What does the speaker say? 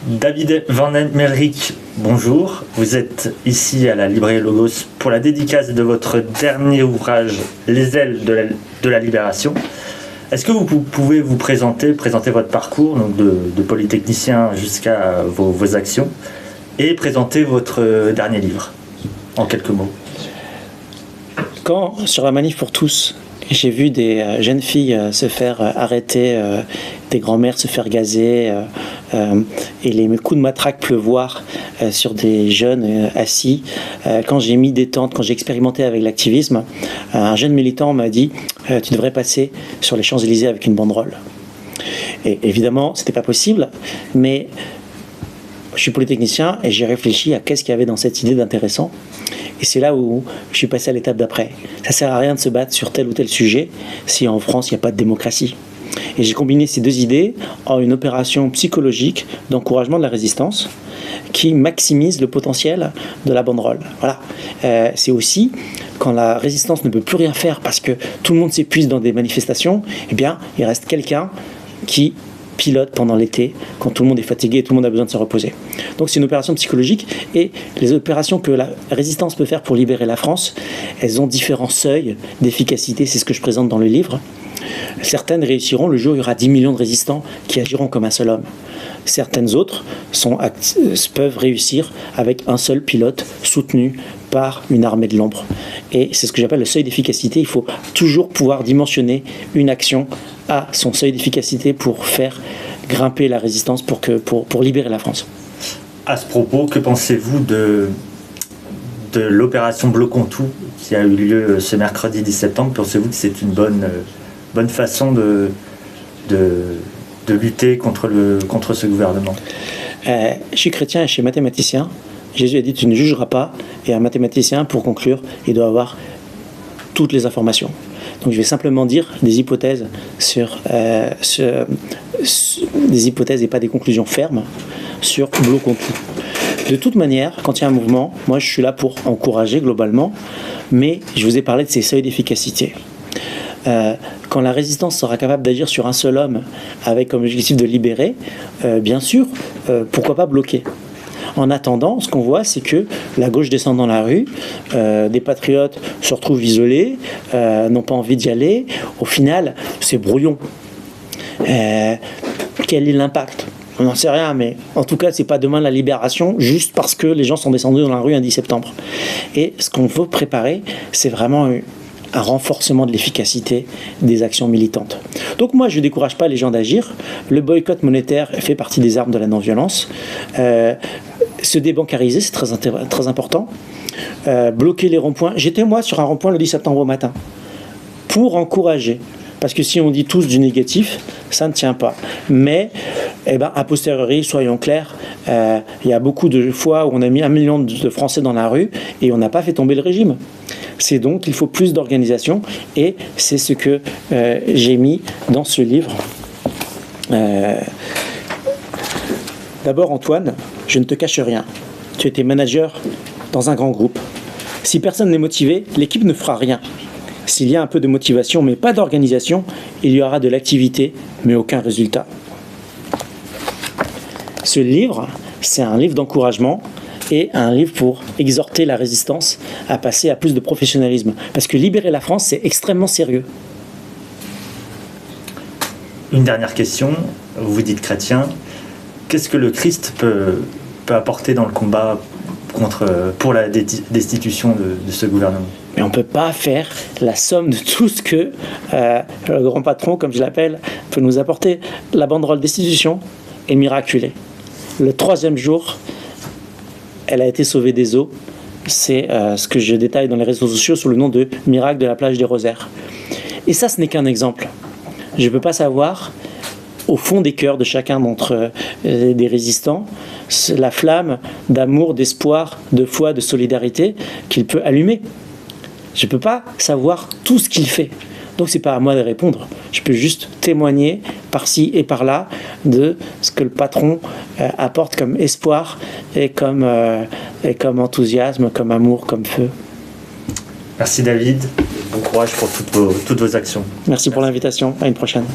David Van Melrick, bonjour. Vous êtes ici à la librairie Logos pour la dédicace de votre dernier ouvrage, Les ailes de la libération. Est-ce que vous pouvez vous présenter votre parcours donc de polytechnicien jusqu'à vos actions et présenter votre dernier livre en quelques mots? Quand, sur la manif pour tous, j'ai vu des jeunes filles se faire arrêter, des grands-mères se faire gazer et les coups de matraque pleuvoir sur des jeunes assis, quand j'ai mis des tentes, quand j'ai expérimenté avec l'activisme, un jeune militant m'a dit « Tu devrais passer sur les Champs-Élysées avec une banderole ». Et évidemment, c'était pas possible, mais je suis polytechnicien et j'ai réfléchi à qu'est-ce qu'il y avait dans cette idée d'intéressant. Et c'est là où je suis passé à l'étape d'après. Ça sert à rien de se battre sur tel ou tel sujet si en France il n'y a pas de démocratie. Et j'ai combiné ces deux idées en une opération psychologique d'encouragement de la résistance qui maximise le potentiel de la banderole. Voilà. C'est aussi quand la résistance ne peut plus rien faire parce que tout le monde s'épuise dans des manifestations, eh bien il reste quelqu'un qui pilote pendant l'été, quand tout le monde est fatigué et tout le monde a besoin de se reposer. Donc c'est une opération psychologique et les opérations que la résistance peut faire pour libérer la France, elles ont différents seuils d'efficacité, c'est ce que je présente dans le livre. Certaines réussiront le jour où il y aura 10 millions de résistants qui agiront comme un seul homme. Certaines autres peuvent réussir avec un seul pilote soutenu par une armée de l'ombre. Et c'est ce que j'appelle le seuil d'efficacité. Il faut toujours pouvoir dimensionner une action à son seuil d'efficacité pour faire grimper la résistance, pour libérer la France. À ce propos, que pensez-vous de l'opération Bloquons tout qui a eu lieu ce mercredi 10 septembre? Pensez-vous que c'est une bonne façon de lutter contre ce gouvernement? Je suis chrétien et je suis mathématicien. Jésus a dit « Tu ne jugeras pas ». Et un mathématicien, pour conclure, il doit avoir toutes les informations. Donc je vais simplement dire des hypothèses des hypothèses et pas des conclusions fermes sur Bloquons tout. De toute manière, quand il y a un mouvement, moi je suis là pour encourager globalement, mais je vous ai parlé de ces seuils d'efficacité. Quand la résistance sera capable d'agir sur un seul homme avec comme objectif de libérer, bien sûr, pourquoi pas bloquer. En attendant, ce qu'on voit, c'est que la gauche descend dans la rue, des patriotes se retrouvent isolés, n'ont pas envie d'y aller. Au final, c'est brouillon. Quel est l'impact ? On n'en sait rien, mais en tout cas, c'est pas demain la libération, juste parce que les gens sont descendus dans la rue un 10 septembre. Et ce qu'on veut préparer, c'est vraiment un renforcement de l'efficacité des actions militantes. Donc moi, je ne décourage pas les gens d'agir. Le boycott monétaire fait partie des armes de la non-violence. Se débancariser, c'est très important. Bloquer les ronds-points. J'étais moi sur un rond-point le 10 septembre au matin pour encourager. Parce que si on dit tous du négatif, ça ne tient pas. Mais, a posteriori, soyons clairs, il y a beaucoup de fois où on a mis 1 million de Français dans la rue et on n'a pas fait tomber le régime. C'est donc qu'il faut plus d'organisation et c'est ce que j'ai mis dans ce livre. D'abord, Antoine, je ne te cache rien. Tu étais manager dans un grand groupe. Si personne n'est motivé, l'équipe ne fera rien. S'il y a un peu de motivation mais pas d'organisation, il y aura de l'activité mais aucun résultat. Ce livre, c'est un livre d'encouragement et un livre pour exhorter la résistance à passer à plus de professionnalisme. Parce que libérer la France, c'est extrêmement sérieux. Une dernière question. Vous dites chrétien. Qu'est-ce que le Christ peut apporter dans le combat pour la destitution de ce gouvernement? Mais on ne peut pas faire la somme de tout ce que le grand patron, comme je l'appelle, peut nous apporter. La banderole destitution est miraculée. Le 3e jour, elle a été sauvée des eaux. C'est ce que je détaille dans les réseaux sociaux sous le nom de miracle de la plage des Rosaires. Et ça, ce n'est qu'un exemple. Je ne peux pas savoir, au fond des cœurs de chacun d'entre des résistants, la flamme d'amour, d'espoir, de foi, de solidarité qu'il peut allumer. Je ne peux pas savoir tout ce qu'il fait. Donc ce n'est pas à moi de répondre. Je peux juste témoigner par-ci et par-là de ce que le patron apporte comme espoir et comme enthousiasme, comme amour, comme feu. Merci David. Bon courage pour toutes vos actions. Merci pour l'invitation. À une prochaine.